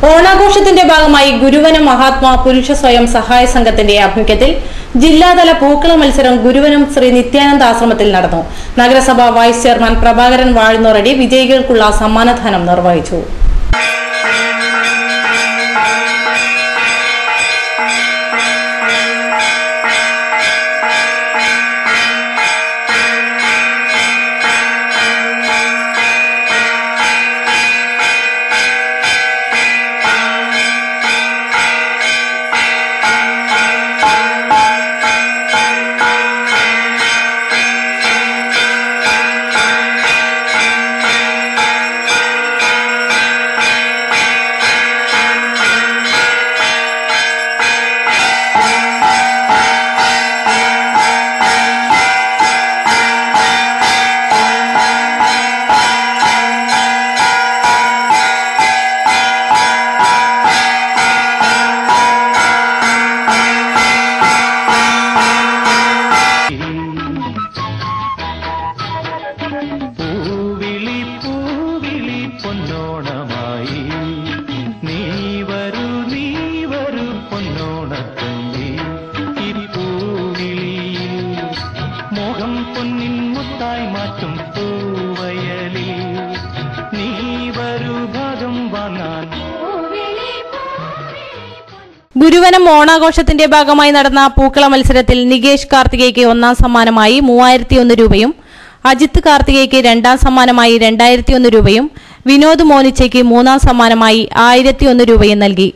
ഓണാഘോഷത്തിന്റെ ഭാഗമായി ഗുരുവനം മഹാത്മാ പുരുഷ സ്വയം സഹായ സംഘത്തിന്റെ ആഭിമുഖ്യത്തിൽ ജില്ലാതല പൂക്കള മത്സരം ഗുരുവനം ശ്രീ നിത്യാനന്ദ ആശ്രമത്തിൽ നടന്നു. നഗരസഭാ വൈസ് ചെയർമാൻ പ്രഭാകരൻ വാഴ്ന്നോറടി വിജയികൾക്കുള്ള സമ്മാനദാനം നിർവഹിച്ചു. പൊന്നോണമായി നീ വരൂ പൊന്നോണത്തണ്ടി പൂവിളിയിൽ മോഹം പൊന്നിൻ മുത്തായി മാറ്റും പൂവയലിൽ നീ വരൂ ഭാഗം വാങ്ങാൻ. ഗുരുവനം ഓണാഘോഷത്തിന്റെ ഭാഗമായി നടന്ന പൂക്കള മത്സരത്തിൽ നികേഷ് കാർത്തികയ്ക്ക് ഒന്നാം സമ്മാനമായി 3001 രൂപയും, അജിത് കാർത്തികയ്ക്ക് രണ്ടാം സമ്മാനമായി 2001 രൂപയും, വിനോദ് മോനിച്ചയ്ക്ക് മൂന്നാം സമ്മാനമായി 1001 രൂപയും നൽകി.